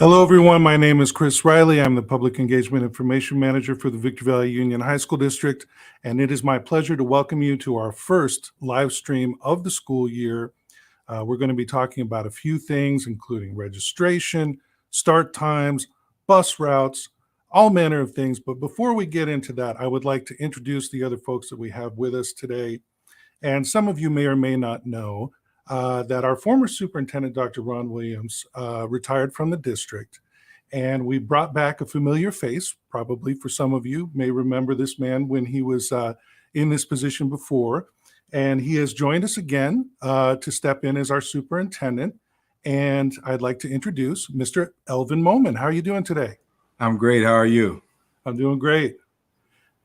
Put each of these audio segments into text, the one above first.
Hello, everyone. My name is Chris Riley. I'm the Public Engagement Information Manager for the Victor Valley Union High School District, and it is my pleasure to welcome you to our first live stream of the school year. We're going to be talking about a few things, including registration, start times, bus routes, all manner of things. But before we get into that, I would like to introduce the other folks that we have with us today. And some of you may or may not know that our former superintendent, Dr. Ron Williams, retired from the district. And we brought back a familiar face, probably for some of you may remember this man when he was in this position before. And he has joined us again to step in as our superintendent. And I'd like to introduce Mr. Elvin Moman. How are you doing today? I'm great. How are you? I'm doing great.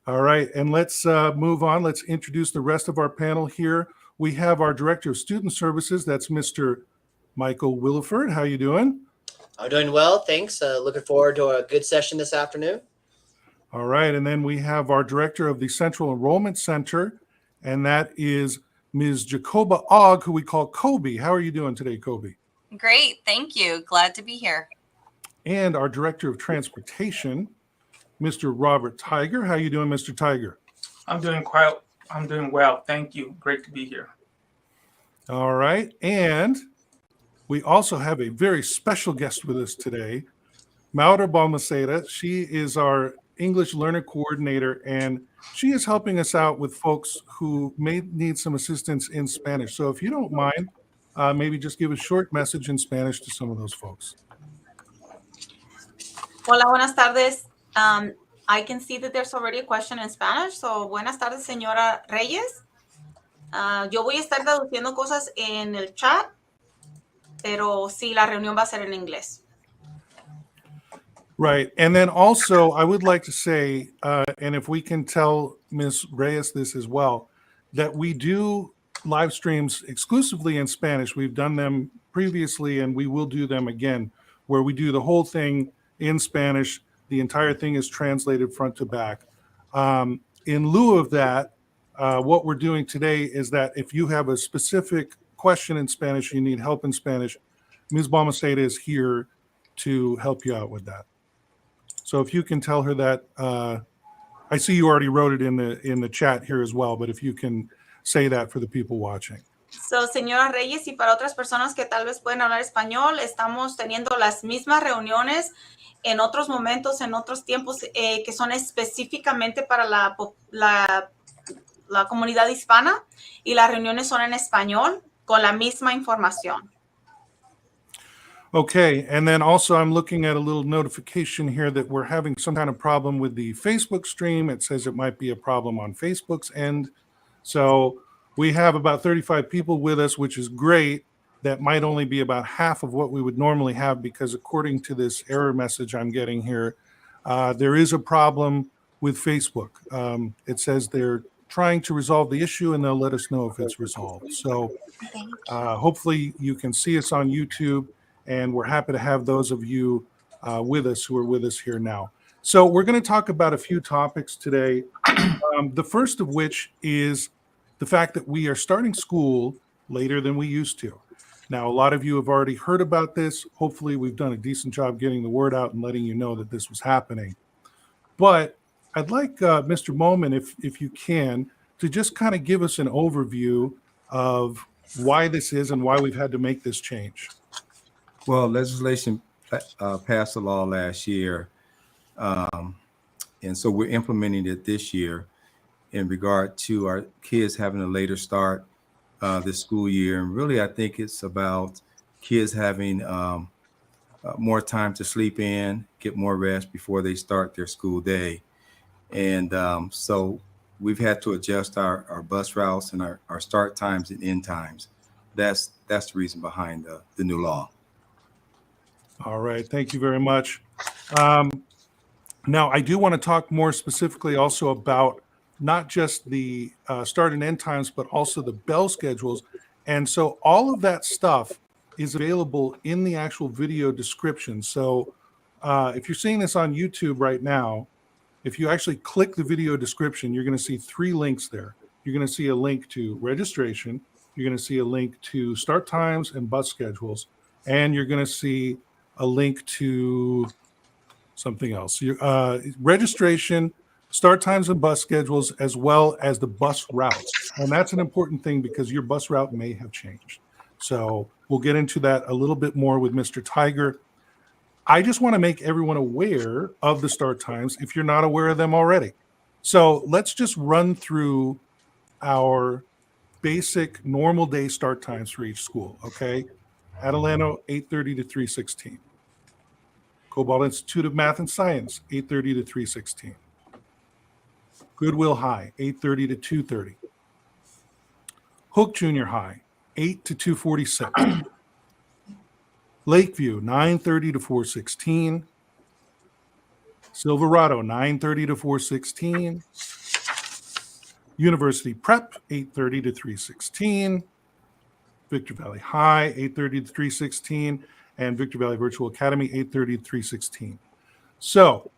All right, and let's move on. Let's introduce the rest of our panel here. We have our Director of Student Services. That's Mr. Michael Williford. How you doing? I'm doing well, thanks. Looking forward to a good session this afternoon. All right, and then we have our Director of the Central Enrollment Center, and that is Ms. Jacoba Ogg, who we call Kobe. How are you doing today, Kobe? Great, thank you. Glad to be here. And our Director of Transportation, Mr. Robert Tiger. How you doing, Mr. Tiger? I'm doing well. Thank you. Great to be here. All right. And we also have a very special guest with us today, Maura Balmaceda. She is our English Learner Coordinator, and she is helping us out with folks who may need some assistance in Spanish. So if you don't mind, maybe just give a short message in Spanish to some of those folks. Hola, buenas tardes. I can see that there's already a question in Spanish. So, buenas tardes, señora Reyes. Yo voy a estar traduciendo cosas en el chat, pero sí, la reunión va a ser en inglés. Right. And then also, I would like to say, and if we can tell Ms. Reyes this as well, that we do live streams exclusively in Spanish. We've done them previously, and we will do them again, where we do the whole thing in Spanish. The entire thing is translated front to back. In lieu of that, what we're doing today is that if you have a specific question in Spanish, you need help in Spanish, Ms. Balmaceda is here to help you out with that. So if you can tell her that, I see you already wrote it in the chat here as well, but if you can say that for the people watching. So, señora Reyes, y para otras personas que tal vez pueden hablar español, estamos teniendo las mismas reuniones en otros momentos, en otros tiempos, que son específicamente para la comunidad hispana, y las reuniones son en español con la misma información. Okay, and then also I'm looking at a little notification here that we're having some kind of problem with the Facebook stream. It says it might be a problem on Facebook's end. So we have about 35 people with us, which is great. That might only be about half of what we would normally have, because according to this error message I'm getting here, there is a problem with Facebook. It says they're trying to resolve the issue, and they'll let us know if it's resolved. So hopefully you can see us on YouTube, and we're happy to have those of you with us who are with us here now. So we're going to talk about a few topics today, the first of which is the fact that we are starting school later than we used to. Now, a lot of you have already heard about this. Hopefully, we've done a decent job getting the word out and letting you know that this was happening. But I'd like Mr. Moman, if you can, to just kind of give us an overview of why this is and why we've had to make this change. Well, legislation passed the law last year, and so we're implementing it this year in regard to our kids having a later start this school year. And really, I think it's about kids having more time to sleep in, get more rest before they start their school day. And so we've had to adjust our bus routes and our start times and end times. That's the reason behind the new law. All right. Thank you very much. Now, I do want to talk more specifically also about not just the start and end times, but also the bell schedules. And so all of that stuff is available in the actual video description. So if you're seeing this on YouTube right now, if you actually click the video description, you're going to see 3 links there. You're going to see a link to registration. You're going to see a link to start times and bus schedules. And you're going to see a link to something else. Registration, start times and bus schedules, as well as the bus routes. And that's an important thing because your bus route may have changed. So we'll get into that a little bit more with Mr. Tiger. I just want to make everyone aware of the start times if you're not aware of them already. So let's just run through our basic normal day start times for each school, okay? Atalanta, 8:30 to 3:16. Cobalt Institute of Math and Science, 8:30 to 3:16. Goodwill High, 8:30 to 2:30. Hook Junior High, 8 to 2:46. Lakeview, 9:30 to 4:16. Silverado, 9:30 to 4:16. University Prep, 8:30 to 3:16. Victor Valley High, 8:30 to 3:16. And Victor Valley Virtual Academy, 8:30 to 3:16. So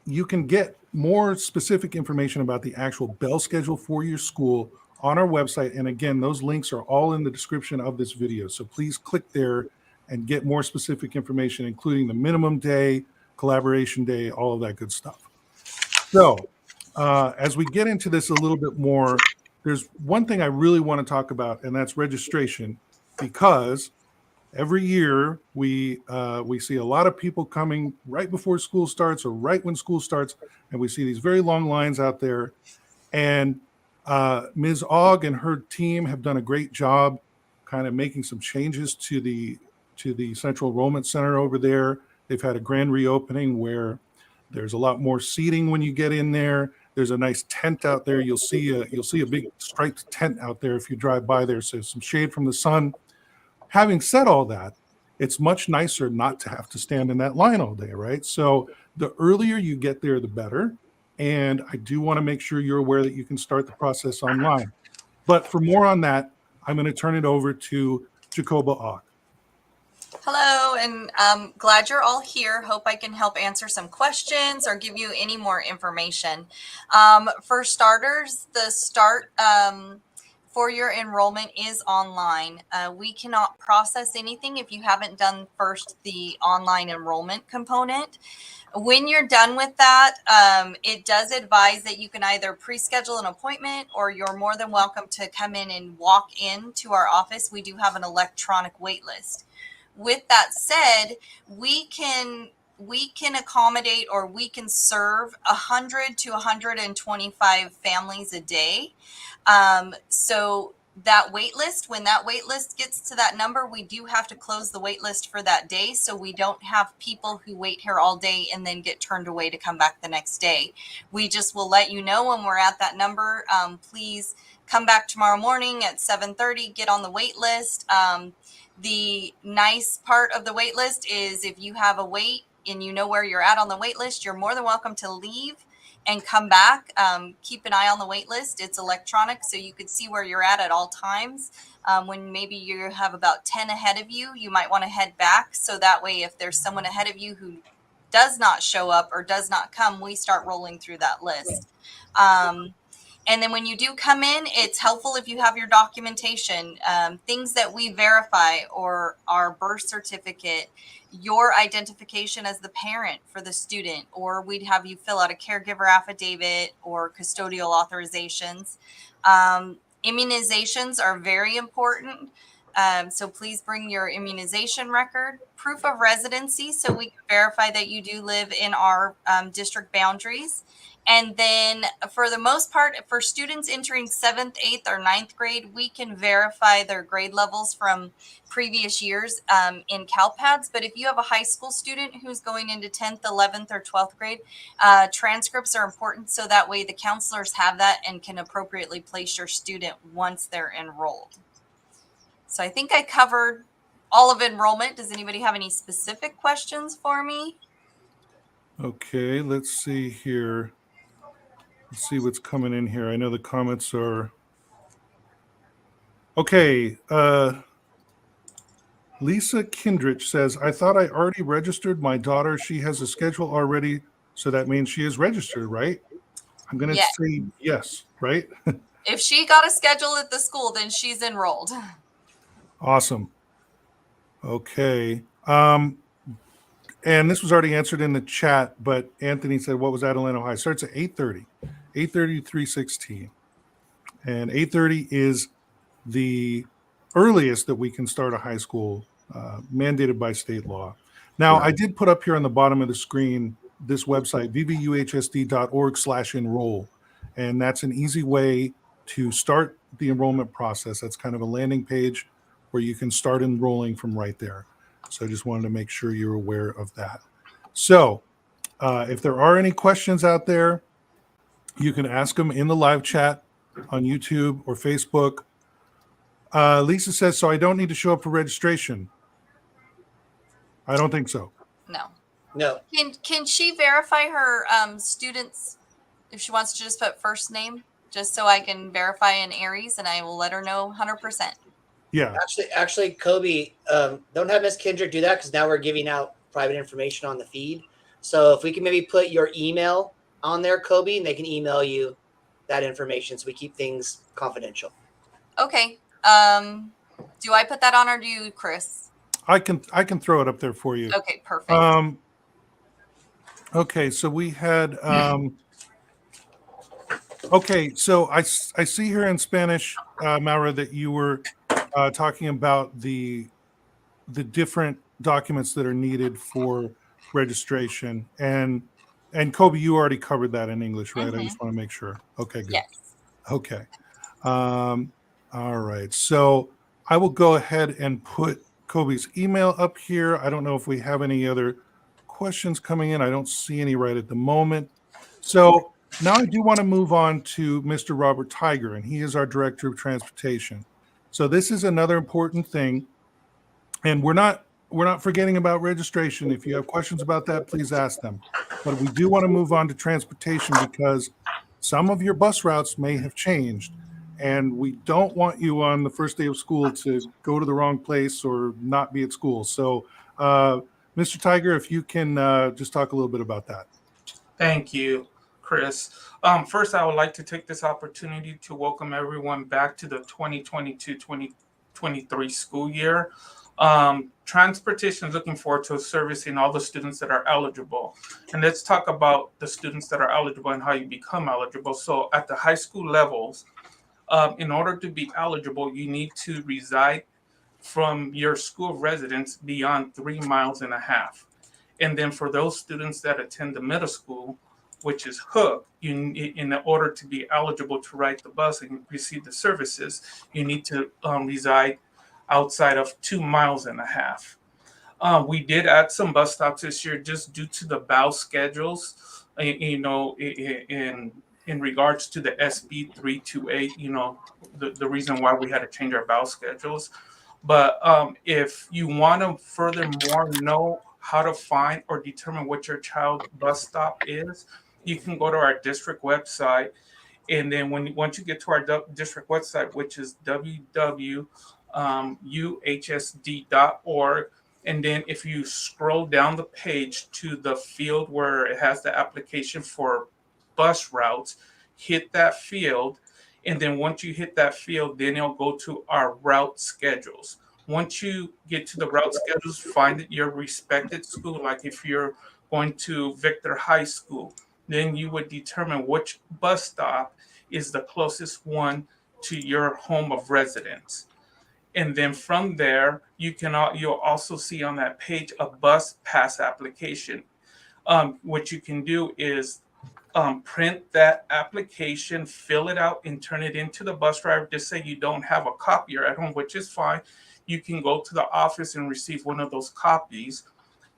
you can get more specific information about the actual bell schedule for your school on our website. And again, those links are all in the description of this video. So please click there and get more specific information, including the minimum day, collaboration day, all of that good stuff. So as we get into this a little bit more, there's one thing I really want to talk about, and that's registration, because every year we see a lot of people coming right before school starts or right when school starts, and we see these very long lines out there. And Ms. Ogg and her team have done a great job kind of making some changes to the Central Enrollment Center over there. They've had a grand reopening where there's a lot more seating when you get in there. There's a nice tent out there. You'll see a big striped tent out there if you drive by there, so some shade from the sun. Having said all that, it's much nicer not to have to stand in that line all day, right? So the earlier you get there, the better. And I do want to make sure you're aware that you can start the process online. But for more on that, I'm going to turn it over to Jacoba Ogg. Hello, and I'm glad you're all here. Hope I can help answer some questions or give you any more information. For starters, the start for your enrollment is online. We cannot process anything if you haven't done first the online enrollment component. When you're done with that, it does advise that you can either pre-schedule an appointment or you're more than welcome to come in and walk into our office. We do have an electronic wait list. With that said, we can accommodate, or we can serve 100 to 125 families a day. So that wait list, when that wait list gets to that number, we do have to close the wait list for that day, so we don't have people who wait here all day and then get turned away to come back the next day. We just will let you know when we're at that number. Please come back tomorrow morning at 7:30, get on the wait list. The nice part of the wait list is if you have a wait and you know where you're at on the wait list, you're more than welcome to leave and come back. Keep an eye on the wait list. It's electronic, so you could see where you're at all times. When maybe you have about 10 ahead of you, you might want to head back. So that way, if there's someone ahead of you who does not show up or does not come, we start rolling through that list. And then when you do come in, it's helpful if you have your documentation, things that we verify, or our birth certificate, your identification as the parent for the student, or we'd have you fill out a caregiver affidavit or custodial authorizations. Immunizations are very important. So please bring your immunization record, proof of residency, so we can verify that you do live in our district boundaries. And then for the most part, for students entering 7th, 8th, or 9th grade, we can verify their grade levels from previous years in CalPads. But if you have a high school student who's going into 10th, 11th, or 12th grade, transcripts are important, so that way the counselors have that and can appropriately place your student once they're enrolled. So I think I covered all of enrollment. Does anybody have any specific questions for me? Okay, let's see here. Let's see what's coming in here. I know the comments are okay. Lisa Kindrich says, I thought I already registered my daughter. She has a schedule already, so that means she is registered, right? I'm going to say yes, right? If she got a schedule at the school, then she's enrolled. Awesome. Okay. And this was already answered in the chat, but Anthony said, what was Adelanto High? Starts at 8:30, 8:30 to 3:16. And 8:30 is the earliest that we can start a high school, mandated by state law. Now, I did put up here on the bottom of the screen this website, vvuhsd.org/enroll. And that's an easy way to start the enrollment process. That's kind of a landing page where you can start enrolling from right there. So I just wanted to make sure you're aware of that. So if there are any questions out there, you can ask them in the live chat on YouTube or Facebook. Lisa says, so I don't need to show up for registration. I don't think so. No. No. Can she verify her students if she wants to just put first name, just so I can verify in Aries, and I will let her know 100%. Yeah. Actually, Kobe, don't have Miss Kendrick do that, because now we're giving out private information on the feed. So if we can maybe put your email on there, Kobe, and they can email you that information, so we keep things confidential. Okay. Do I put that on, or do you, Chris? I can throw it up there for you. Okay, perfect. Okay, so we had okay, so I see here in Spanish, Maura, that you were talking about the different documents that are needed for registration, and Kobe, you already covered that in English, right? I just want to make sure. Okay, good. Yes. Okay. All right. So I will go ahead and put Kobe's email up here. I don't know if we have any other questions coming in. I don't see any right at the moment. So now I do want to move on to Mr. Robert Tiger, and he is our Director of Transportation. So this is another important thing, and we're not forgetting about registration. If you have questions about that, please ask them. But we do want to move on to transportation, because some of your bus routes may have changed, and we don't want you on the first day of school to go to the wrong place or not be at school. So, Mr. Tiger, if you can just talk a little bit about that. Thank you, Chris. First, I would like to take this opportunity to welcome everyone back to the 2022-2023 school year. Transportation is looking forward to servicing all the students that are eligible. And let's talk about the students that are eligible and how you become eligible. So at the high school levels, in order to be eligible, you need to reside from your school residence beyond 3.5 miles. And then for those students that attend the middle school, which is Hook, in order to be eligible to ride the bus and receive the services, you need to reside outside of 2.5 miles. We did add some bus stops this year just due to the BOW schedules, in regards to the SB 328, the reason why we had to change our BOW schedules. But if you want to furthermore know how to find or determine what your child bus stop is, you can go to our district website. And then once you get to our district website, which is www.uhsd.org, and then if you scroll down the page to the field where it has the application for bus routes, hit that field. And then once you hit that field, then it'll go to our route schedules. Once you get to the route schedules, find your respected school. Like if you're going to Victor High School, then you would determine which bus stop is the closest one to your home of residence. And then from there, you'll also see on that page a bus pass application. What you can do is print that application, fill it out, and turn it into the bus driver. Just say you don't have a copier at home, which is fine. You can go to the office and receive one of those copies,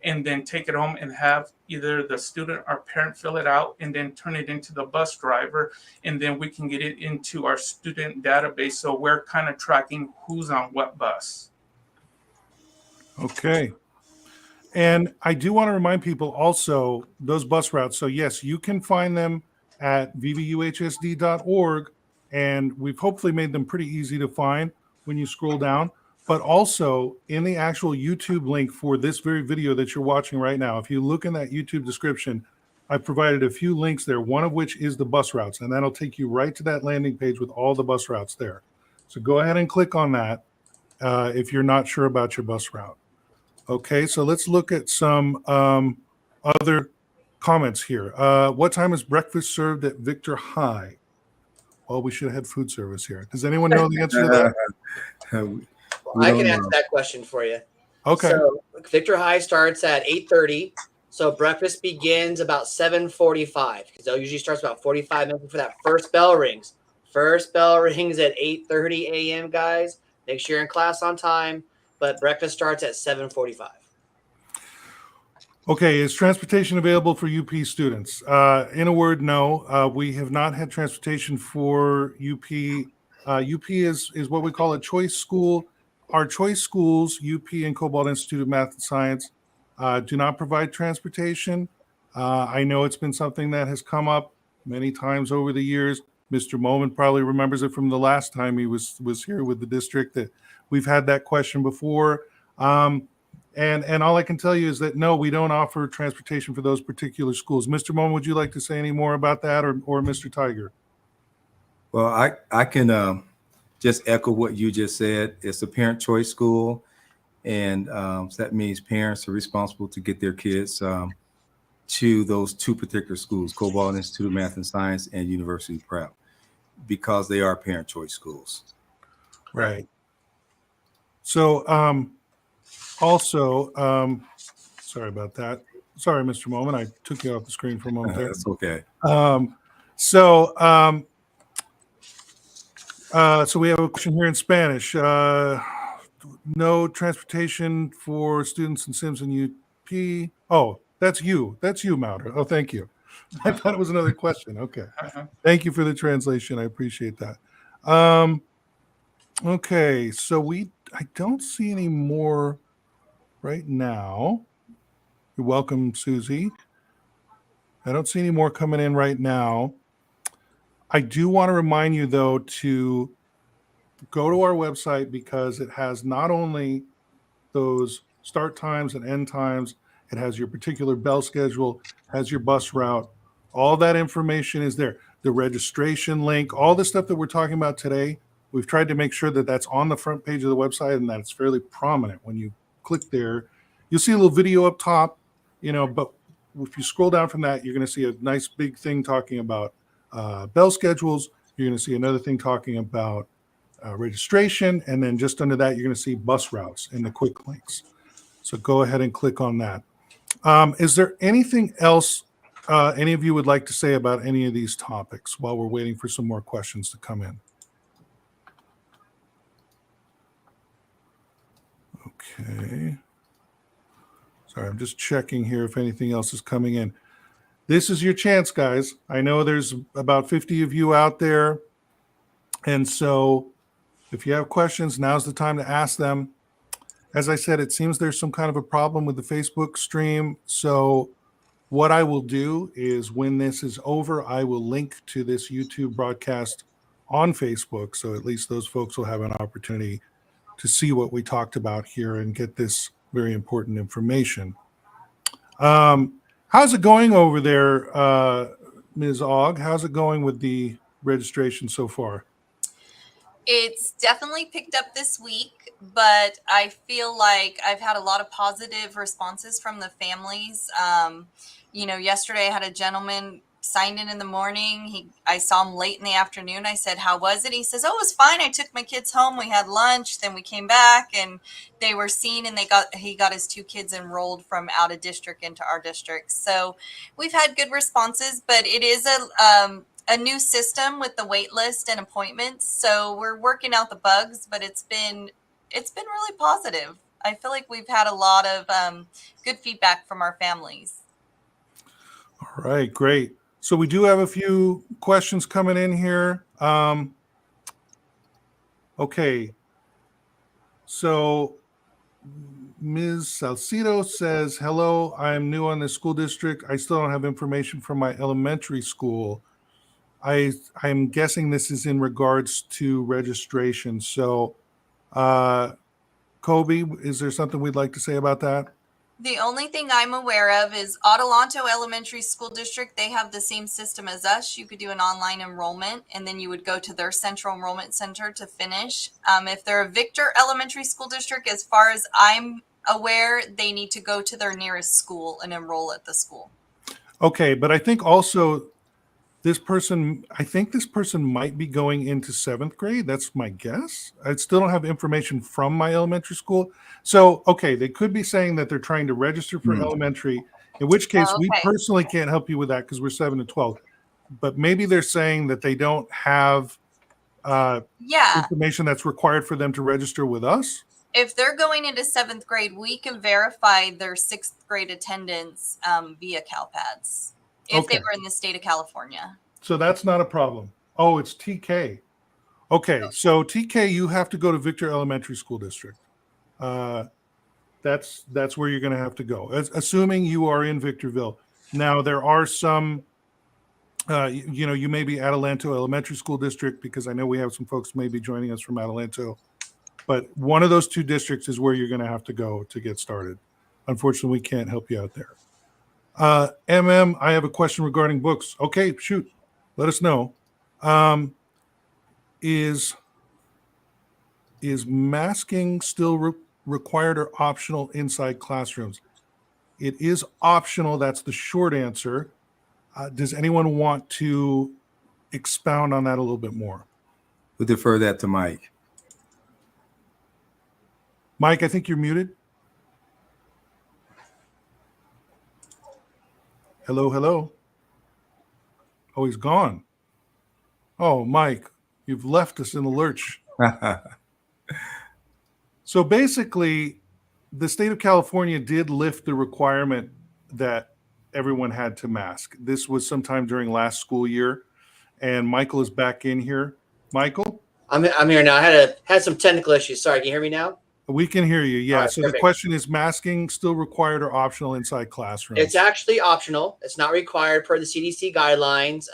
and then take it home and have either the student or parent fill it out and then turn it into the bus driver. And then we can get it into our student database. So we're kind of tracking who's on what bus. Okay. And I do want to remind people also those bus routes. So yes, you can find them at vvuhsd.org, and we've hopefully made them pretty easy to find when you scroll down. But also in the actual YouTube link for this very video that you're watching right now, if you look in that YouTube description, I provided a few links there, one of which is the bus routes, and that'll take you right to that landing page with all the bus routes there. So go ahead and click on that if you're not sure about your bus route. Okay, so let's look at some other comments here. What time is breakfast served at Victor High? Well, we should have had food service here. Does anyone know the answer to that? We I don't can know. answer that question for you. Okay. So Victor High starts at 8:30. So breakfast begins about 7:45 because it usually starts about 45 minutes before that first bell rings. First bell rings at 8:30 a.m. Guys, make sure you're in class on time. But breakfast starts at 7:45. Okay, is transportation available for UP students? In a word, no. We have not had transportation for UP. UP is what we call a choice school. Our choice schools, UP and Cobalt Institute of Math and Science, do not provide transportation. I know it's been something that has come up many times over the years. Mr. Moman probably remembers it from the last time he was here with the district, that we've had that question before. And all I can tell you is that no, we don't offer transportation for those particular schools. Mr. Moman, would you like to say any more about that, or Mr. Tiger? Well, I can just echo what you just said. It's a parent choice school, and so that means parents are responsible to get their kids to those two particular schools, Cobalt Institute of Math and Science and University Prep, because they are parent choice schools. Right. So also, sorry about that. Sorry, Mr. Moman, I took you off the screen for a moment there. That's okay. So we have a question here in Spanish. No transportation for students in Sims and UP. Oh, that's you. That's you, Mauder. Oh, thank you. I thought it was another question. Okay. Thank you for the translation. I appreciate that. Okay, so I don't see any more right now. You're welcome, Susie. I don't see any more coming in right now. I do want to remind you, though, to go to our website because it has not only those start times and end times, it has your particular bell schedule, has your bus route. All that information is there. The registration link, all the stuff that we're talking about today, we've tried to make sure that that's on the front page of the website and that it's fairly prominent. When you click there, you'll see a little video up top, but if you scroll down from that, you're going to see a nice big thing talking about bell schedules. You're going to see another thing talking about registration. And then just under that, you're going to see bus routes and the quick links. So go ahead and click on that. Is there anything else any of you would like to say about any of these topics while we're waiting for some more questions to come in? Okay. Sorry, I'm just checking here if anything else is coming in. This is your chance, guys. I know there's about 50 of you out there. And so if you have questions, now's the time to ask them. As I said, it seems there's some kind of a problem with the Facebook stream. So what I will do is when this is over, I will link to this YouTube broadcast on Facebook. So at least those folks will have an opportunity to see what we talked about here and get this very important information. How's it going over there, Ms. Ogg? How's it going with the registration so far? It's definitely picked up this week, but I feel like I've had a lot of positive responses from the families. Yesterday I had a gentleman signed in the morning. I saw him late in the afternoon. I said, "How was it?" He says, "Oh, it was fine. I took my kids home. We had lunch. Then we came back and they were seen and he got his 2 kids enrolled from out of district into our district." So we've had good responses, but it is a new system with the wait list and appointments. So we're working out the bugs, but it's been really positive. I feel like we've had a lot of good feedback from our families. All right, great. So we do have a few questions coming in here. Okay. So Ms. Salcido says, "Hello, I'm new on this school district. I still don't have information from my elementary school. I'm guessing this is in regards to registration." So, Kobe, is there something we'd like to say about that? The only thing I'm aware of is Adelanto Elementary School District. They have the same system as us. You could do an online enrollment, and then you would go to their central enrollment center to finish. If they're a Victor Elementary School District, as far as I'm aware, they need to go to their nearest school and enroll at the school. Okay, but I think also this person might be going into 7th grade. That's my guess. I still don't have information from my elementary school. So, okay, they could be saying that they're trying to register for elementary, in which case we Okay. personally can't help you with that because we're 7 to 12. But maybe they're saying that they don't have Yeah. information that's required for them to register with us. If they're going into 7th grade, we can verify their 6th grade attendance via CalPads if they Okay. were in the state of California. So that's not a problem. Oh, it's TK. Okay, so TK, you have to go to Victor Elementary School District. That's where you're going to have to go, assuming you are in Victorville. Now, there are some, you may be Adelanto Elementary School District, because I know we have some folks maybe joining us from Adelanto. But one of those two districts is where you're going to have to go to get started. Unfortunately, we can't help you out there. MM, I have a question regarding books. Okay, shoot. Let us know. Is masking still required or optional inside classrooms? It is optional. That's the short answer. Does anyone want to expound on that a little bit more? We'll defer that to Mike. Mike, I think you're muted. Hello, hello. Oh, he's gone. Oh, Mike, you've left us in the lurch. So basically, the state of California did lift the requirement that everyone had to mask. This was sometime during last school year, and Michael is back in here. Michael? I'm here now. I had some technical issues. Sorry, can you hear me now? We can hear you. Yeah. All right, So perfect. the question is, masking still required or optional inside classrooms? It's actually optional. It's not required per the CDC guidelines.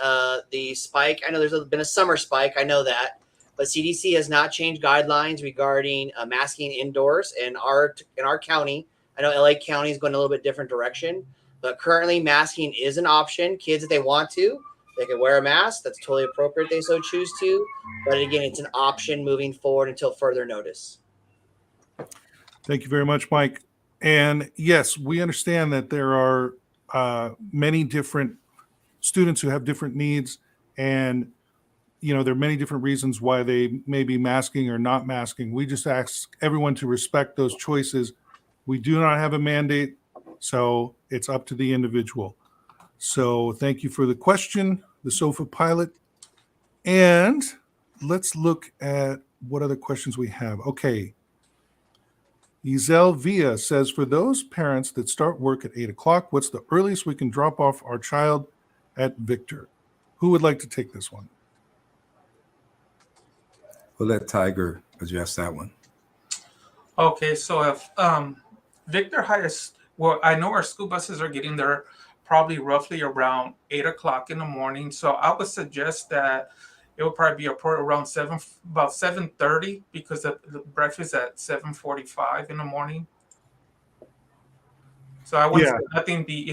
The spike, I know there's been a summer spike. I know that. But CDC has not changed guidelines regarding masking indoors in our county. I know LA County is going a little bit different direction. But currently, masking is an option. Kids, if they want to, they can wear a mask. That's totally appropriate if they so choose to. But again, it's an option moving forward until further notice. Thank you very much, Mike. And yes, we understand that there are many different students who have different needs, and there are many different reasons why they may be masking or not masking. We just ask everyone to respect those choices. We do not have a mandate, so it's up to the individual. So thank you for the question, the SOFA pilot. And let's look at what other questions we have. Okay. Giselle Villa says, for those parents that start work at 8 o'clock, what's the earliest we can drop off our child at Victor? Who would like to take this one? We'll let Tiger address that one. Okay, so if Victor hires, well, I know our school buses are getting there probably roughly around 8 o'clock in the morning. So I would suggest that it would probably be around about 7:30, because the breakfast at 7:45 in the morning. So I would say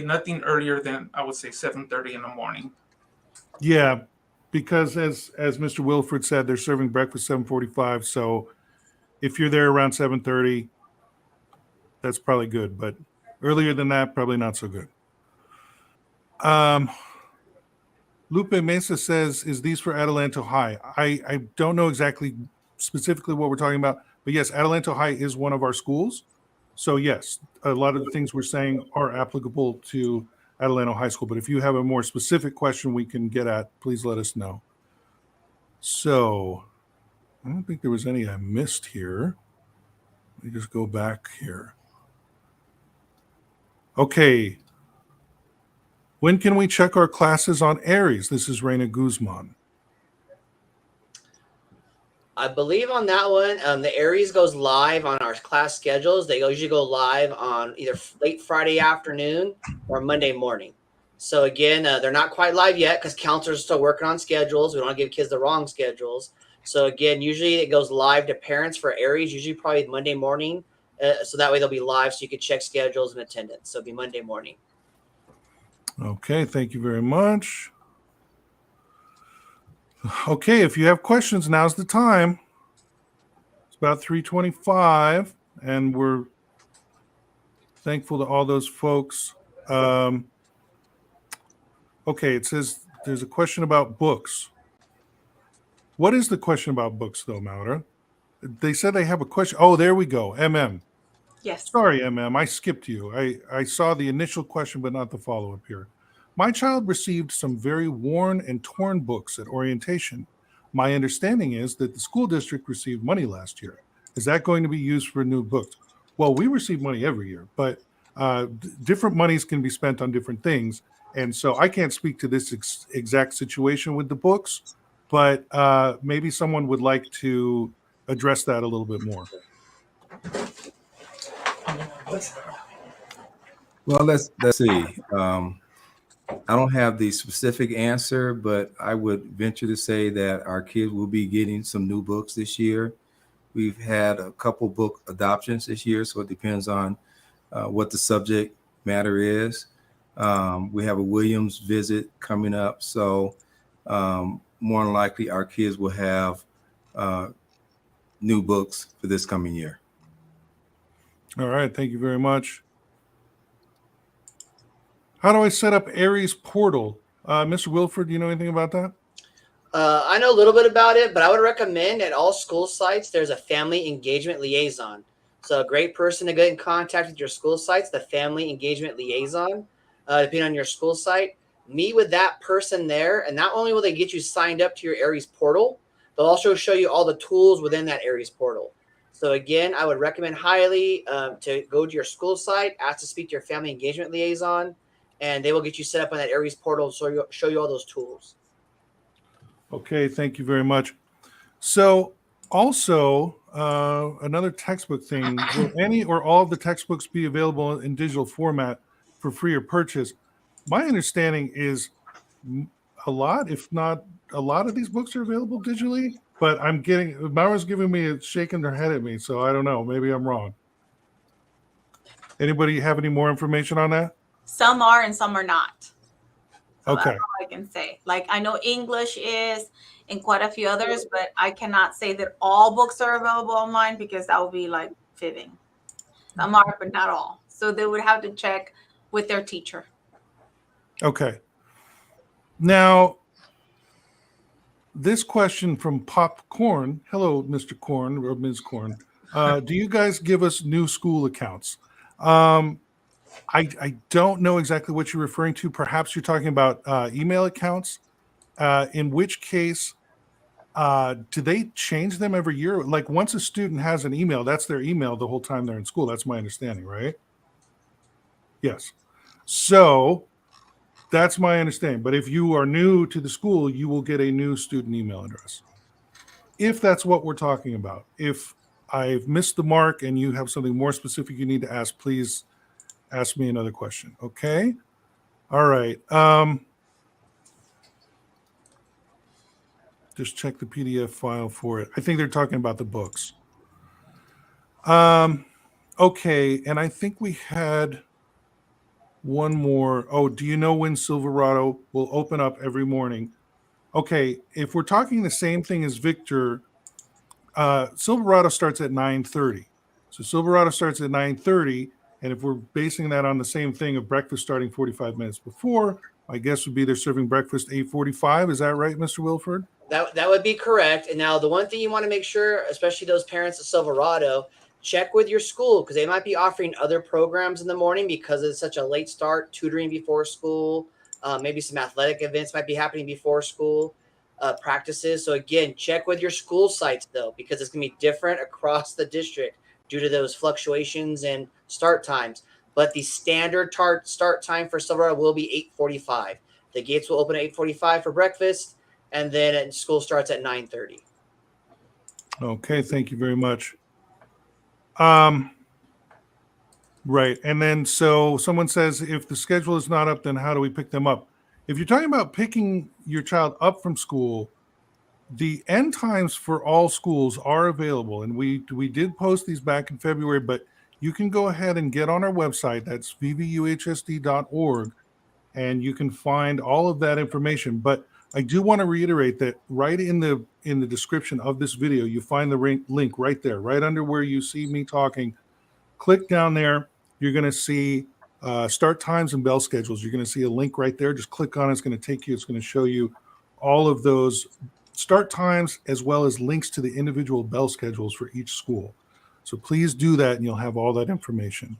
nothing earlier than, I would say, 7:30 in the morning. Yeah, because as Mr. Wilford said, they're serving breakfast 7:45. So if you're there around 7:30, that's probably good. But earlier than that, probably not so good. Lupe Mesa says, is these for Adelanto High? I don't know exactly specifically what we're talking about, but yes, Adelanto High is one of our schools. So yes, a lot of the things we're saying are applicable to Adelanto High School. But if you have a more specific question we can get at, please let us know. So I don't think there was any I missed here. Let me just go back here. Okay. When can we check our classes on Aries? This is Reina Guzman. I believe on that one, the Aries goes live on our class schedules. They usually go live on either late Friday afternoon or Monday morning. So again, they're not quite live yet because counselors are still working on schedules. We don't want to give kids the wrong schedules. So again, usually it goes live to parents for Aries, usually probably Monday morning. So that way they'll be live so you can check schedules and attendance. So it'll be Monday morning. Okay, thank you very much. Okay, if you have questions, now's the time. It's about 3:25, and we're Thankful to all those folks. Okay, it says there's a question about books. What is the question about books, though, Maura? They said they have a question. Oh, there we go. MM. Yes. Sorry, MM. I skipped you. I saw the initial question, but not the follow-up here. My child received some very worn and torn books at orientation. My understanding is that the school district received money last year. Is that going to be used for new books? Well, we receive money every year, but different monies can be spent on different things. And so I can't speak to this exact situation with the books, but maybe someone would like to address that a little bit more. Well, let's see. I don't have the specific answer, but I would venture to say that our kids will be getting some new books this year. We've had a couple book adoptions this year, so it depends on what the subject matter is. We have a Williams visit coming up, so more than likely our kids will have new books for this coming year. All right, thank you very much. How do I set up Aries portal? Mr. Wilford, do you know anything about that? I know a little bit about it, but I would recommend at all school sites, there's a family engagement liaison. So a great person to get in contact with your school sites, the family engagement liaison, depending on your school site. Meet with that person there, and not only will they get you signed up to your Aries portal, they'll also show you all the tools within that Aries portal. So again, I would recommend highly to go to your school site, ask to speak to your family engagement liaison, and they will get you set up on that Aries portal so show you all those tools. Okay, thank you very much. So also, another textbook thing, will any or all of the textbooks be available in digital format for free or purchase? My understanding is a lot, if not a lot of these books are available digitally, but Maura's giving me shaking her head at me, so I don't know, maybe I'm wrong. Anybody have any more information on that? Some are and some are not. So Okay. that's all I can say. Like, I know English is and quite a few others, but I cannot say that all books are available online because that would be like fibbing. Some are, but not all. So they would have to check with their teacher. Okay. Now, this question from Popcorn. Hello, Mr. Corn or Ms. Corn. Do you guys give us new school accounts? I don't know exactly what you're referring to. Perhaps you're talking about email accounts, in which case, do they change them every year? Like once a student has an email, that's their email the whole time they're in school. That's my understanding, right? Yes. So that's my understanding. But if you are new to the school, you will get a new student email address. If that's what we're talking about. If I've missed the mark and you have something more specific you need to ask, please ask me another question. Okay. All right. Just check the PDF file for it. I think they're talking about the books. Okay. And I think we had one more. Oh, do you know when Silverado will open up every morning? Okay. If we're talking the same thing as Victor, Silverado starts at 9:30. So Silverado starts at 9:30. And if we're basing that on the same thing of breakfast starting 45 minutes before, my guess would be they're serving breakfast 8:45. Is that right, Mr. Wilford? That would be correct. And now the one thing you want to make sure, especially those parents at Silverado, check with your school because they might be offering other programs in the morning because it's such a late start, tutoring before school, maybe some athletic events might be happening before school, practices. So again, check with your school sites though, because it's going to be different across the district due to those fluctuations in start times. But the standard start time for Silverado will be 8:45. The gates will open at 8:45 for breakfast, and then school starts at 9:30. Okay, thank you very much. Right. And then so someone says, if the schedule is not up, then how do we pick them up? If you're talking about picking your child up from school, the end times for all schools are available. And we did post these back in February, but you can go ahead and get on our website. That's VVUHSD.org. And you can find all of that information. But I do want to reiterate that right in the description of this video, you find the link right there, right under where you see me talking. Click down there you're going to see start times and bell schedules. You're going to see a link right there. Just click on it. It's going to take you. It's going to show you all of those start times as well as links to the individual bell schedules for each school. So please do that, and you'll have all that information.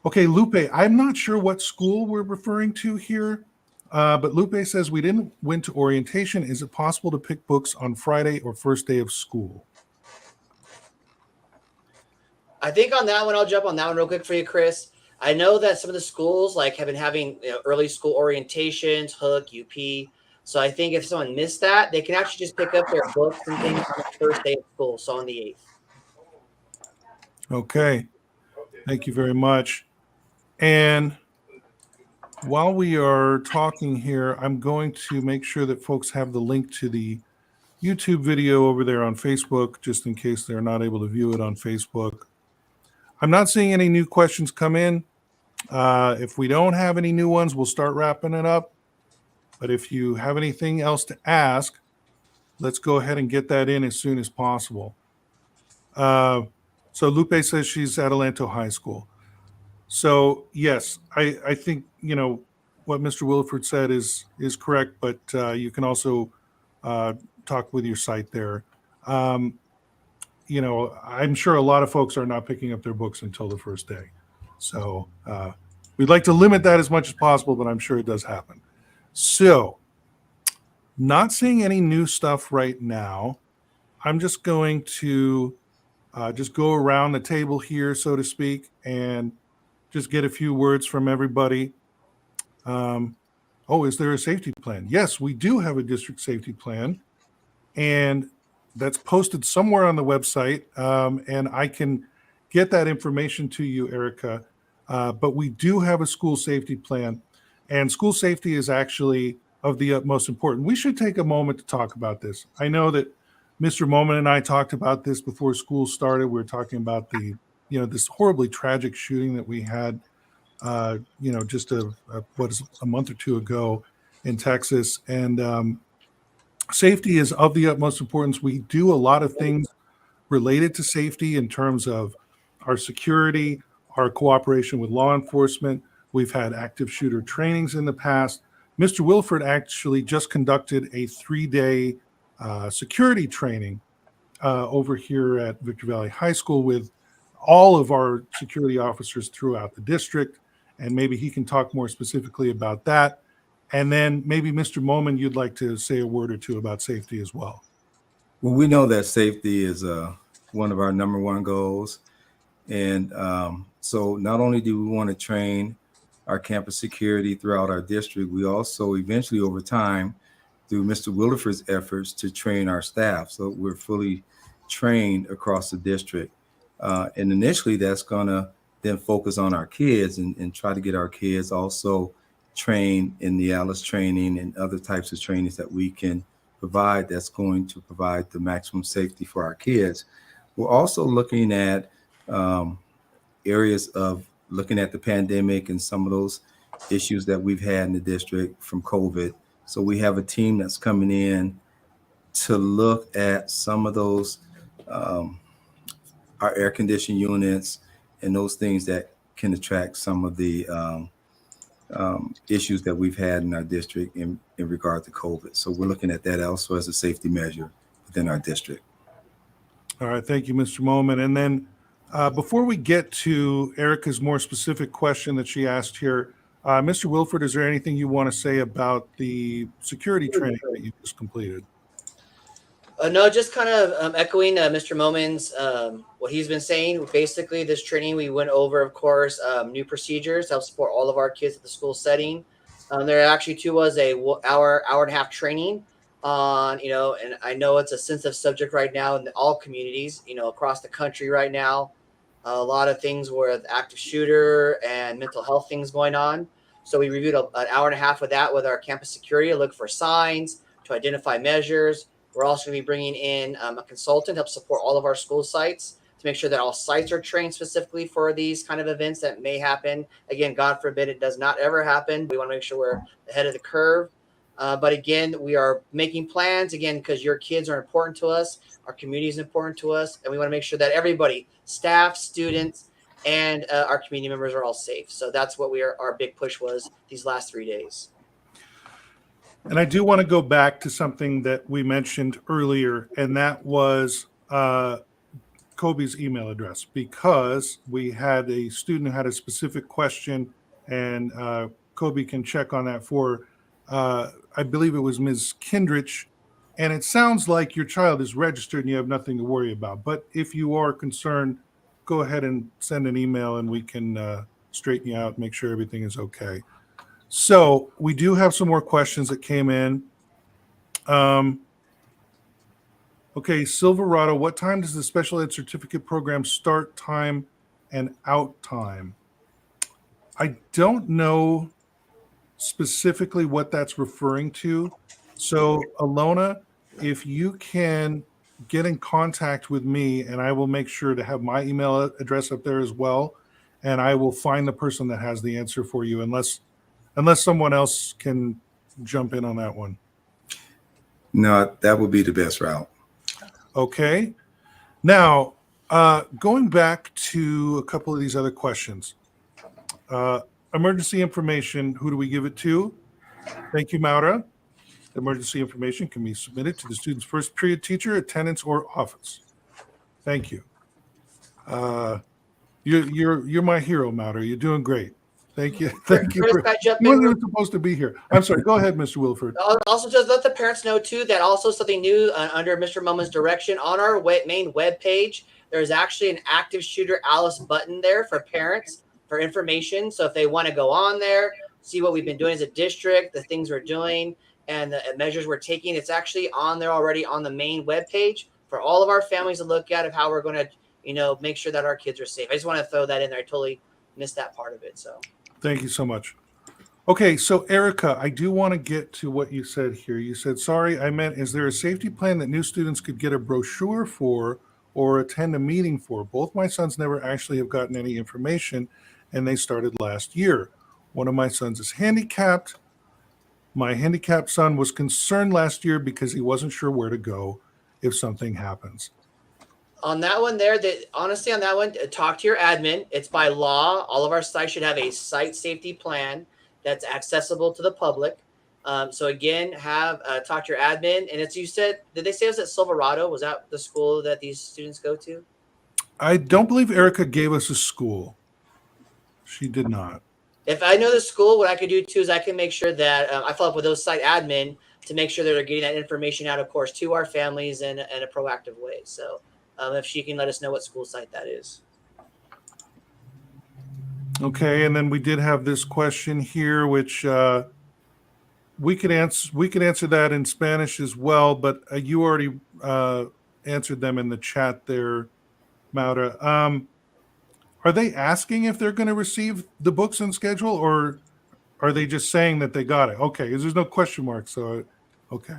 Okay, Lupe, I'm not sure what school we're referring to here, but Lupe says we didn't went to orientation. Is it possible to pick books on Friday or first day of school? I think on that one, I'll jump on that one real quick for you, Chris. I know that some of the schools like have been having early school orientations, Hook, UP. So I think if someone missed that, they can actually just pick up their books and things on the first day of school, so on the 8th. Okay, thank you very much. And while we are talking here, I'm going to make sure that folks have the link to the YouTube video over there on Facebook, just in case they're not able to view it on Facebook. I'm not seeing any new questions come in. If we don't have any new ones, we'll start wrapping it up. But if you have anything else to ask, let's go ahead and get that in as soon as possible. So Lupe says she's at Adelanto High School. So yes, I think, you know, what Mr. Williford said is correct, but you can also talk with your site there. You know, I'm sure a lot of folks are not picking up their books until the first day. So we'd like to limit that as much as possible, but I'm sure it does happen. So not seeing any new stuff right now. I'm just going to just go around the table here, so to speak, and just get a few words from everybody. Oh, is there a safety plan? Yes, we do have a district safety plan, and that's posted somewhere on the website, and I can get that information to you, Erica. But we do have a school safety plan, and school safety is actually of the utmost importance. We should take a moment to talk about this. I know that Mr. Moman and I talked about this before school started. We were talking about the, you know, this horribly tragic shooting that we had, you know, just a month or two ago in Texas. And safety is of the utmost importance. We do a lot of things related to safety in terms of our security, our cooperation with law enforcement. We've had active shooter trainings in the past. Mr. Wilford actually just conducted a 3-day security training over here at Victor Valley High School with all of our security officers throughout the district. And maybe he can talk more specifically about that. And then maybe Mr. Moman, you'd like to say a word or two about safety as well. Well, we know that safety is one of our number one goals. And so not only do we want to train our campus security throughout our district, we also eventually over time, through Mr. Williford's efforts, to train our staff. So we're fully trained across the district. And initially that's gonna then focus on our kids and try to get our kids also trained in the ALICE training and other types of trainings that we can provide that's going to provide the maximum safety for our kids. We're also looking at areas of looking at the pandemic and some of those issues that we've had in the district from COVID. So we have a team that's coming in to look at some of those, our air conditioning units and those things that can attract some of the issues that we've had in our district in regard to COVID. So we're looking at that also as a safety measure within our district. All right, thank you, Mr. Moman. And then before we get to Erica's more specific question that she asked here, Mr. Wilford, is there anything you want to say about the security training that you just completed? No, just kind of echoing Mr. Moman's, what he's been saying. Basically, this training, we went over, of course, new procedures to help support all of our kids at the school setting. There actually, too, was a hour and a half training on, you know, and I know it's a sensitive subject right now in all communities, you know, across the country right now. A lot of things with active shooter and mental health things going on. So we reviewed an hour and a half of that with our campus security to look for signs, to identify measures. We're also going to be bringing in a consultant to help support all of our school sites to make sure that all sites are trained specifically for these kind of events that may happen. Again, God forbid it does not ever happen. We want to make sure we're ahead of the curve. But again, we are making plans again because your kids are important to us. Our community is important to us, and we want to make sure that everybody, staff, students, and our community members are all safe. So that's what our big push was these last 3 days. And I do want to go back to something that we mentioned earlier, and that was Kobe's email address, because we had a student who had a specific question, and Kobe can check on that for, I believe it was Ms. Kindrich. And it sounds like your child is registered and you have nothing to worry about. But if you are concerned, go ahead and send an email and we can straighten you out, make sure everything is okay. So we do have some more questions that came in. Okay, Silverado, what time does the special ed certificate program start time and out time? I don't know specifically what that's referring to. So Alona, if you can get in contact with me, and I will make sure to have my email address up there as well, and I will find the person that has the answer for you, unless someone else can jump in on that one. No, that would be the best route. Okay. Now, going back to a couple of these other questions. Emergency information, who do we give it to? Thank you, Maura. Emergency information can be submitted to the student's first period teacher, attendance, or office. Thank you. You're my hero, Maura. You're doing great. Thank you. Thank you. You weren't supposed to be here. I'm sorry. Go ahead, Mr. Wilford. Also, just let the parents know too that also something new under Mr. Moma's direction on our main web page. There's actually an active shooter Alice button there for parents for information. So if they want to go on there, see what we've been doing as a district, the things we're doing, and the measures we're taking, it's actually on there already on the main web page for all of our families to look at of how we're going to, make sure that our kids are safe. I just want to throw that in there. I totally missed that part of it. So. Thank you so much. Okay, so Erica, I do want to get to what you said here. You said, sorry, I meant, is there a safety plan that new students could get a brochure for or attend a meeting for? Both my sons never actually have gotten any information, and they started last year. One of my sons is handicapped. My handicapped son was concerned last year because he wasn't sure where to go if something happens. On that one there, honestly, on that one, talk to your admin. It's by law. All of our sites should have a site safety plan that's accessible to the public. So again, talk to your admin. And it's, you said, did they say it was at Silverado? Was that the school that these students go to? I don't believe Erica gave us a school. She did not. If I know the school, what I could do too is I can make sure that I follow up with those site admin to make sure that they're getting that information out, of course, to our families in a proactive way. So if she can let us know what school site that is. Okay, and then we did have this question here, which we could answer that in Spanish as well, but you already answered them in the chat there, Maura. Are they asking if they're going to receive the books and schedule, or are they just saying that they got it? Okay, because there's no question mark. So, okay.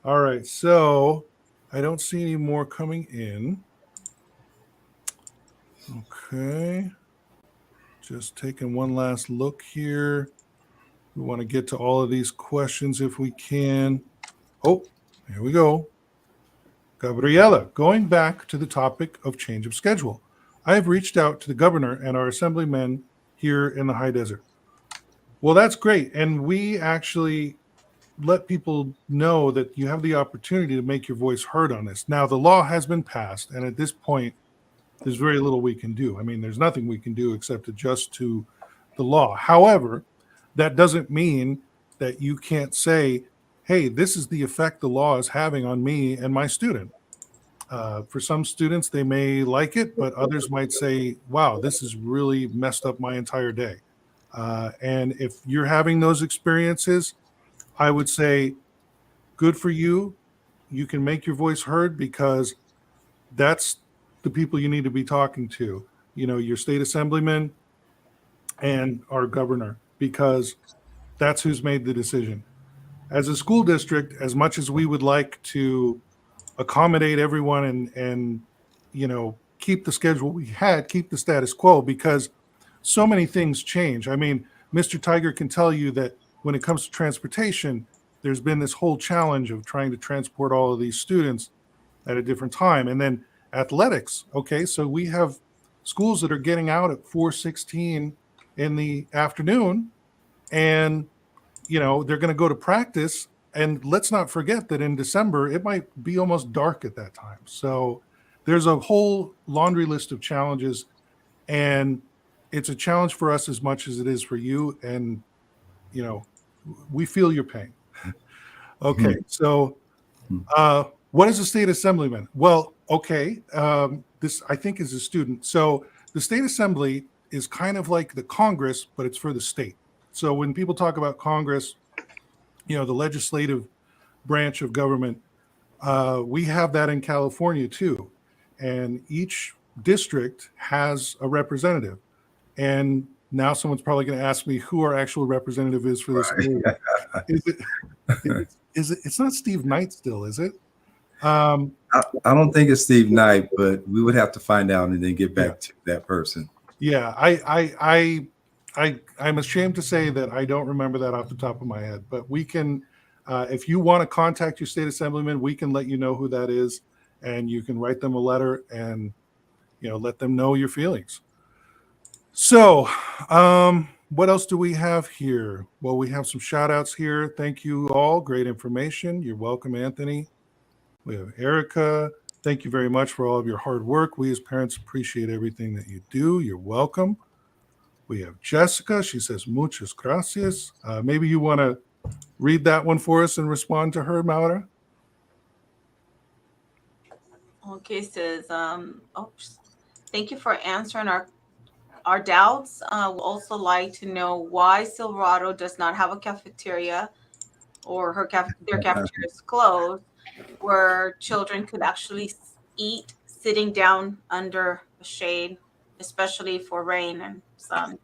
All right, so I don't see any more coming in. Okay. Just taking one last look here. We want to get to all of these questions if we can. Oh, here we go. Gabriela, going back to the topic of change of schedule. I have reached out to the governor and our assemblymen here in the high desert. Well, that's great. And we actually let people know that you have the opportunity to make your voice heard on this. Now, the law has been passed, and at this point, there's very little we can do. I mean, there's nothing we can do except adjust to the law. However, that doesn't mean that you can't say, hey, this is the effect the law is having on me and my student. For some students, they may like it, but others might say, wow, this has really messed up my entire day. And if you're having those experiences, I would say, good for you. You can make your voice heard, because that's the people you need to be talking to, your state assemblyman and our governor, because that's who's made the decision. As a school district, as much as we would like to accommodate everyone and keep the schedule we had, keep the status quo, because so many things change. I mean, Mr. Tiger can tell you that when it comes to transportation, there's been this whole challenge of trying to transport all of these students at a different time. And then athletics. Okay, so we have schools that are getting out at 4:16 in the afternoon, and they're going to go to practice. And let's not forget that in December it might be almost dark at that time. So there's a whole laundry list of challenges, and it's a challenge for us as much as it is for you. And we feel your pain. Okay, so what is a state assemblyman? Well, okay, this I think is a student. So the state assembly is kind of like the Congress, but it's for the state. So when people talk about Congress, the legislative branch of government, we have that in California too. And each district has a representative. And now someone's probably going to ask me who our actual representative is for this area. It's not Steve Knight still, is it? I don't think it's Steve Knight, but we would have to find out and then get back to that person. Yeah, I'm ashamed to say that I don't remember that off the top of my head, but we can, if you want to contact your state assemblyman, we can let you know who that is, and you can write them a letter and, let them know your feelings. So, what else do we have here? Well, we have some shout outs here. Thank you all. Great information. You're welcome, Anthony. We have Erica. Thank you very much for all of your hard work. We as parents appreciate everything that you do. You're welcome. We have Jessica. She says, muchas gracias. Maybe you want to read that one for us and respond to her, Maura? Okay, says, thank you for answering our doubts. We'd also like to know why Silverado does not have a cafeteria, or their cafeteria is closed, where children could actually eat sitting down under the shade, especially for rain and sun.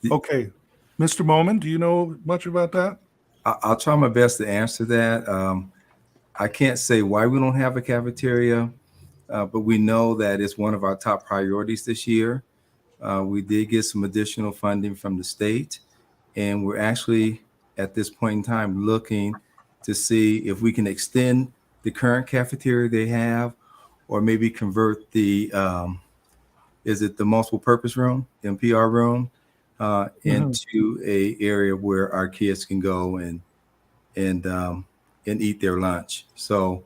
Okay. Mr. Moman, do you know much about that? I'll try my best to answer that. I can't say why we don't have a cafeteria, but we know that it's one of our top priorities this year. We did get some additional funding from the state, and we're actually at this point in time looking to see if we can extend the current cafeteria they have, or maybe convert the the multiple purpose room, MPR room, into a area where our kids can go and eat their lunch. So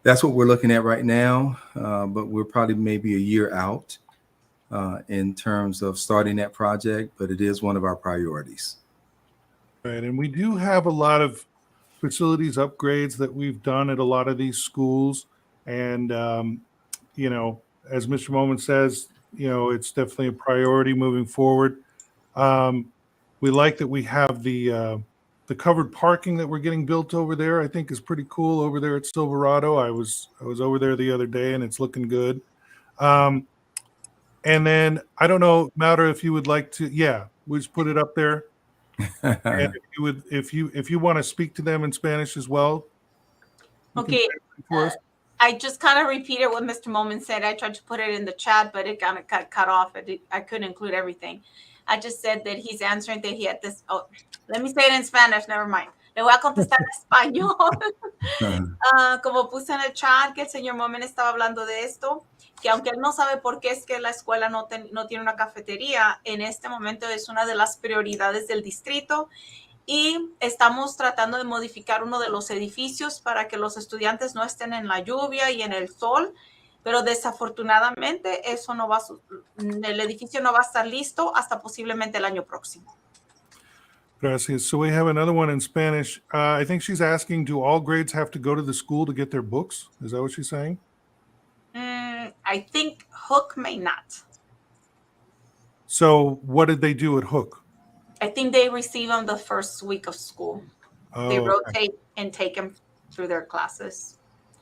that's what we're looking at right now, but we're probably maybe a year out in terms of starting that project, but it is one of our priorities. Right, and we do have a lot of facilities upgrades that we've done at a lot of these schools, and as Mr. Moman says, it's definitely a priority moving forward. We like that we have the covered parking that we're getting built over there. I think is pretty cool over there at Silverado. I was over there the other day, and it's looking good. And then I don't know, Maura, if you would like to, we just put it up there. And if you want to speak to them in Spanish as well. Okay. I just kind of repeated what Mr. Moman said. I tried to put it in the chat, but it kind of got cut off. I couldn't include everything. I just said that he's answering that he had this. Oh, let me say it in Spanish. Never mind. Le voy a contestar en español. Como puse en el chat que el señor Moman estaba hablando de esto, que aunque él no sabe por qué es que la escuela no tiene una cafetería, en este momento es una de las prioridades del distrito. Y estamos tratando de modificar uno de los edificios para que los estudiantes no estén en la lluvia y en el sol, pero desafortunadamente el edificio no va a estar listo hasta posiblemente el año próximo. Gracias. So we have another one in Spanish. I think she's asking, do all grades have to go to the school to get their books? Is that what she's saying? I think Hook may not. So what did they do at Hook? I think they receive them the first week of school. They rotate and take them through their classes.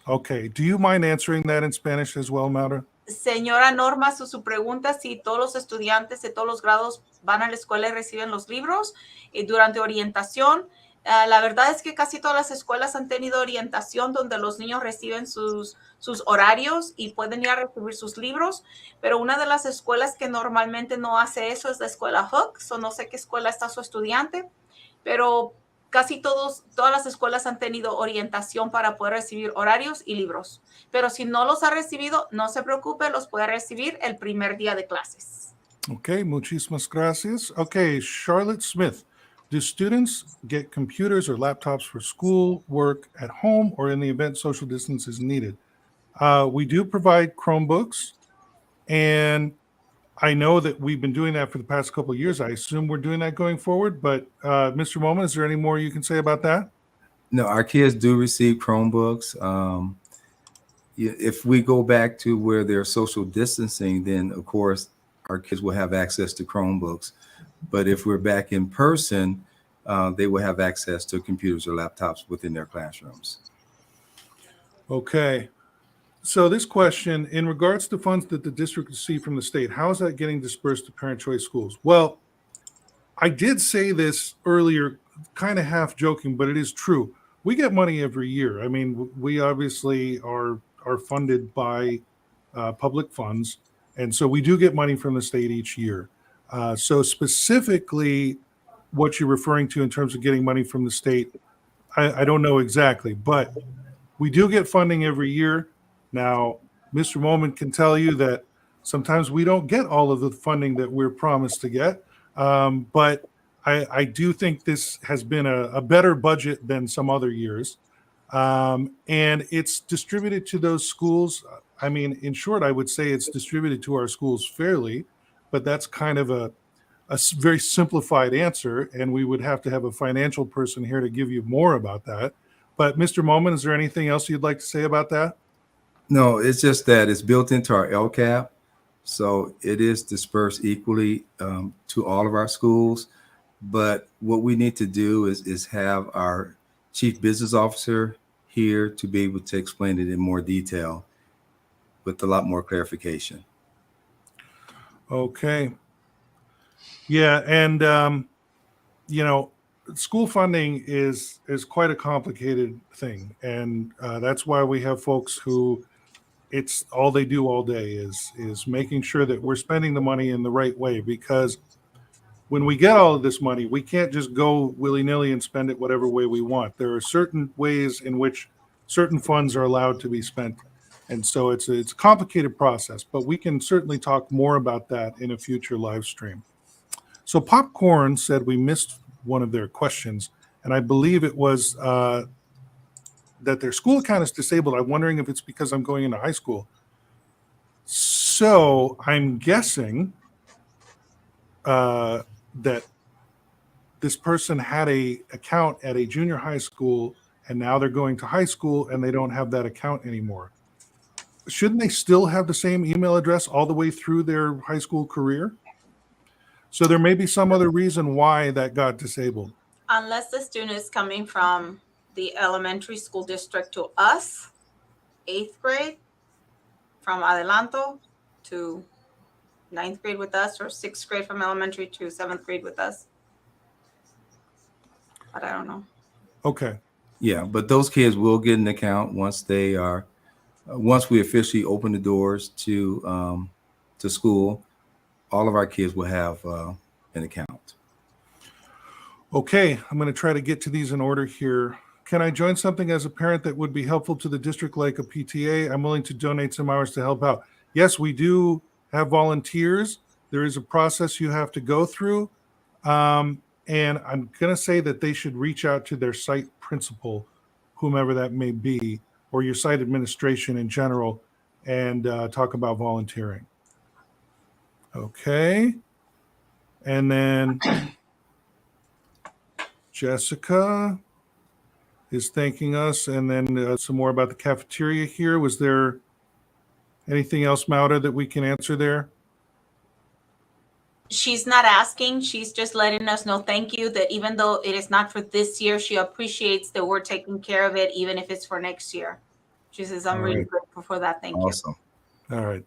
Okay. Do you mind answering that in Spanish as well, Maura? Señora Norma, su pregunta si todos los estudiantes de todos los grados van a la escuela y reciben los libros durante orientación. La verdad es que casi todas las escuelas han tenido orientación donde los niños reciben sus horarios y pueden ir a recibir sus libros, pero una de las escuelas que normalmente no hace eso es la escuela Hook. No sé qué escuela está su estudiante, pero casi todas las escuelas han tenido orientación para poder recibir horarios y libros. Pero si no los ha recibido, no se preocupe, los puede recibir el primer día de clases. Okay, muchísimas gracias. Okay, Charlotte Smith. Do students get computers or laptops for school work at home or in the event social distance is needed? We do provide Chromebooks, and I know that we've been doing that for the past couple of years. I assume we're doing that going forward, but Mr. Moman, is there any more you can say about that? No, our kids do receive Chromebooks. If we go back to where there's social distancing, then of course our kids will have access to Chromebooks. But if we're back in person, they will have access to computers or laptops within their classrooms. Okay. So this question, in regards to funds that the district receives from the state, how is that getting dispersed to parent choice schools? Well, I did say this earlier, kind of half joking, but it is true. We get money every year. I mean, we obviously are funded by public funds, and so we do get money from the state each year. So specifically, what you're referring to in terms of getting money from the state, I don't know exactly, but we do get funding every year. Now, Mr. Moman can tell you that sometimes we don't get all of the funding that we're promised to get, but I do think this has been a better budget than some other years, and it's distributed to those schools. I mean, in short, I would say it's distributed to our schools fairly, but that's kind of a very simplified answer, and we would have to have a financial person here to give you more about that. But Mr. Moman, is there anything else you'd like to say about that? No, it's just that it's built into our LCAP. So it is dispersed equally to all of our schools. But what we need to do is have our chief business officer here to be able to explain it in more detail with a lot more clarification. Okay. Yeah, and school funding is quite a complicated thing, and that's why we have folks who it's all they do all day is making sure that we're spending the money in the right way, because when we get all of this money, we can't just go willy-nilly and spend it whatever way we want. There are certain ways in which certain funds are allowed to be spent, and so it's a complicated process, but we can certainly talk more about that in a future live stream. So Popcorn said we missed one of their questions, and I believe it was that their school account is disabled. I'm wondering if it's because I'm going into high school. So I'm guessing that this person had a account at a junior high school, and now they're going to high school and they don't have that account anymore. Shouldn't they still have the same email address all the way through their high school career? So there may be some other reason why that got disabled. Unless the student is coming from the elementary school district to us, 8th grade, from Adelanto to 9th grade with us, or 6th grade from elementary to 7th grade with us. But I don't know. Okay. Yeah, but those kids will get an account once we officially open the doors to school. All of our kids will have an account. Okay, I'm going to try to get to these in order here. Can I join something as a parent that would be helpful to the district, like a PTA? I'm willing to donate some hours to help out. Yes, we do have volunteers. There is a process you have to go through. And I'm going to say that they should reach out to their site principal, whomever that may be, or your site administration in general, and talk about volunteering. Okay. And then Jessica is thanking us, and then some more about the cafeteria here. Was there anything else, Mauda, that we can answer there? She's not asking. She's just letting us know, thank you, that even though it is not for this year, she appreciates that we're taking care of it, even if it's for next year. She says, I'm really grateful for that. Thank you. Awesome. All right.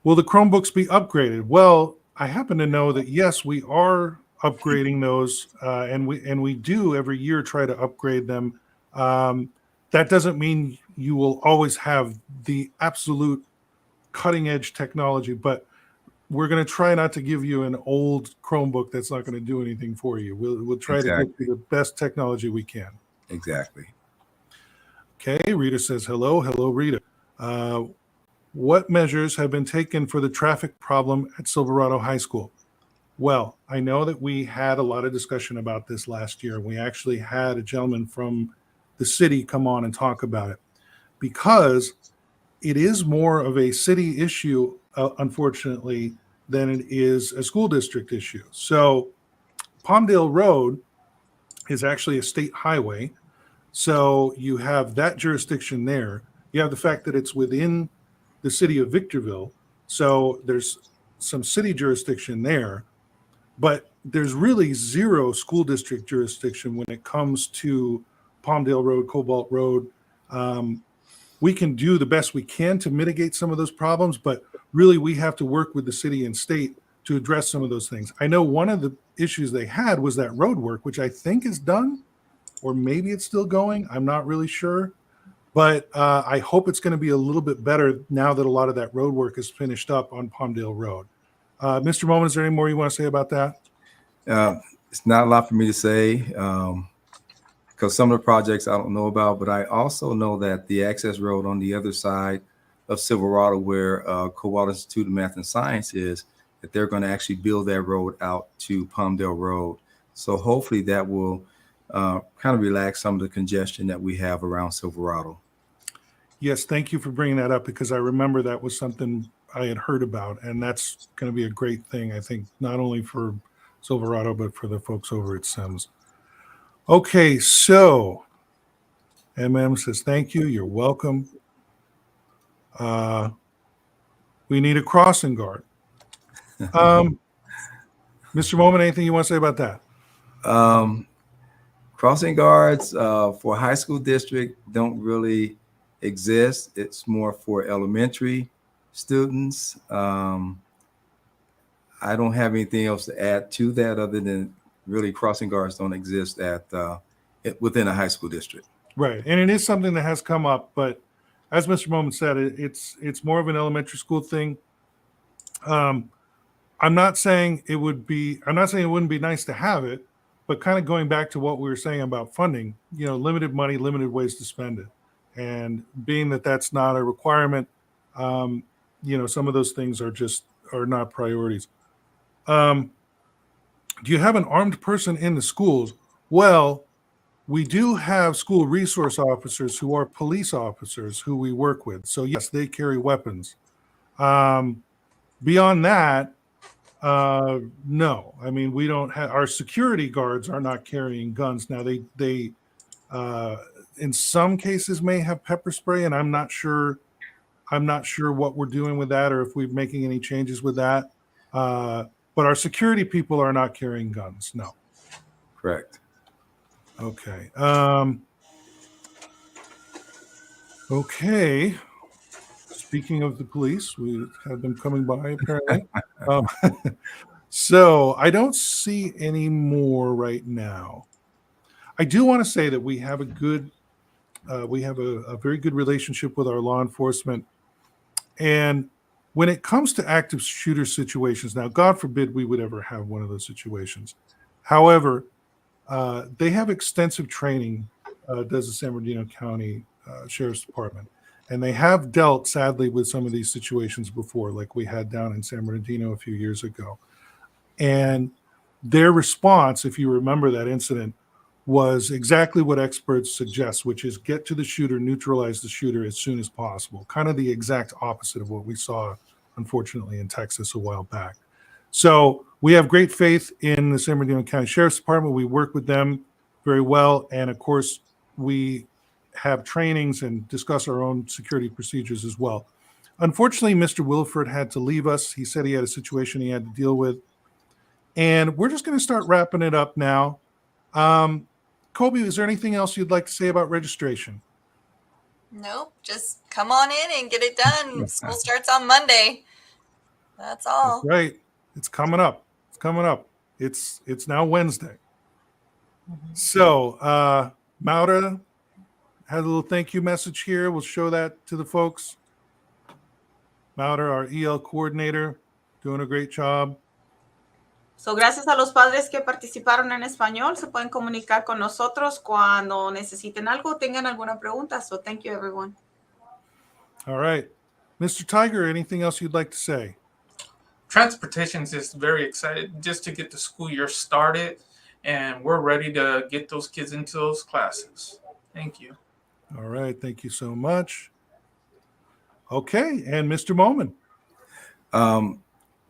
Will the Chromebooks be upgraded? Well, I happen to know that, yes, we are upgrading those, and we do every year try to upgrade them. That doesn't mean you will always have the absolute cutting edge technology, but we're going to try not to give you an old Chromebook that's not going to do anything for you. We'll try to get you the best technology we can. Exactly. Okay, Rita says hello. Hello, Rita. What measures have been taken for the traffic problem at Silverado High School? Well, I know that we had a lot of discussion about this last year. We actually had a gentleman from the city come on and talk about it because it is more of a city issue, unfortunately, than it is a school district issue. So Palmdale Road is actually a state highway. So you have that jurisdiction there. You have the fact that it's within the city of Victorville. So there's some city jurisdiction there, but there's really zero school district jurisdiction when it comes to Palmdale Road, Cobalt Road. We can do the best we can to mitigate some of those problems, but really we have to work with the city and state to address some of those things. I know one of the issues they had was that road work, which I think is done, or maybe it's still going. I'm not really sure, but I hope it's going to be a little bit better now that a lot of that road work is finished up on Palmdale Road. Mr. Moman, is there any more you want to say about that? It's not a lot for me to say. Because some of the projects I don't know about, but I also know that the access road on the other side of Silverado, where Cobalt Institute of Math and Science is, that they're going to actually build that road out to Palmdale Road. So hopefully that will kind of relax some of the congestion that we have around Silverado. Yes, thank you for bringing that up because I remember that was something I had heard about, and that's going to be a great thing, I think, not only for Silverado, but for the folks over at Sims. Okay, so MM says, thank you. You're welcome. We need a crossing guard. Mr. Moman, anything you want to say about that? Crossing guards for high school district don't really exist. It's more for elementary students. I don't have anything else to add to that other than really crossing guards don't exist at within a high school district. Right, and it is something that has come up, but as Mr. Moman said, it's more of an elementary school thing. I'm not saying it wouldn't be nice to have it, but kind of going back to what we were saying about funding, limited money, limited ways to spend it, and being that that's not a requirement, some of those things are not priorities. Do you have an armed person in the schools? Well, we do have school resource officers who are police officers who we work with. So yes, they carry weapons. Beyond that, no. I mean, we don't have, our security guards are not carrying guns. Now they in some cases may have pepper spray, and I'm not sure what we're doing with that or if we're making any changes with that. But our security people are not carrying guns. No. Correct. Okay. Okay. Speaking of the police, we had them coming by apparently. So I don't see any more right now. I do want to say that we have a very good relationship with our law enforcement. And when it comes to active shooter situations, now, God forbid we would ever have one of those situations. However, they have extensive training, does the San Bernardino County Sheriff's Department. And they have dealt, sadly, with some of these situations before, like we had down in San Bernardino a few years ago. And their response, if you remember that incident, was exactly what experts suggest, which is get to the shooter, neutralize the shooter as soon as possible. Kind of the exact opposite of what we saw, unfortunately, in Texas a while back. So we have great faith in the San Bernardino County Sheriff's Department. We work with them very well. And of course, we have trainings and discuss our own security procedures as well. Unfortunately, Mr. Wilford had to leave us. He said he had a situation he had to deal with. And we're just going to start wrapping it up now. Kobe, is there anything else you'd like to say about registration? Nope, just come on in and get it done. School starts on Monday. That's all. That's right. It's coming up. It's now Wednesday. Mm-hmm. So Maura had a little thank you message here. We'll show that to the folks. Maura, our EL coordinator. Doing a great job. So, gracias a los padres que participaron en español, se pueden comunicar con nosotros cuando necesiten algo o tengan alguna pregunta. So, thank you, everyone. All right. Mr. Tiger, anything else you'd like to say? Transportation is just very excited just to get the school year started, and we're ready to get those kids into those classes. Thank you. All right. Thank you so much. Okay. And Mr. Moman.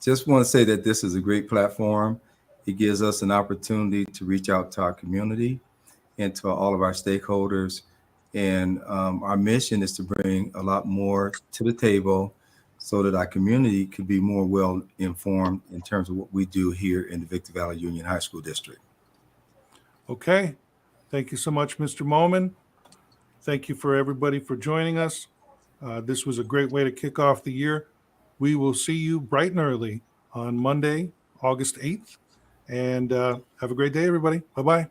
Just want to say that this is a great platform. It gives us an opportunity to reach out to our community and to all of our stakeholders. And our mission is to bring a lot more to the table so that our community could be more well informed in terms of what we do here in the Victor Valley Union High School District. Okay. Thank you so much, Mr. Moman. Thank you for everybody for joining us. This was a great way to kick off the year. We will see you bright and early on Monday, August 8th. And have a great day, everybody. Bye-bye.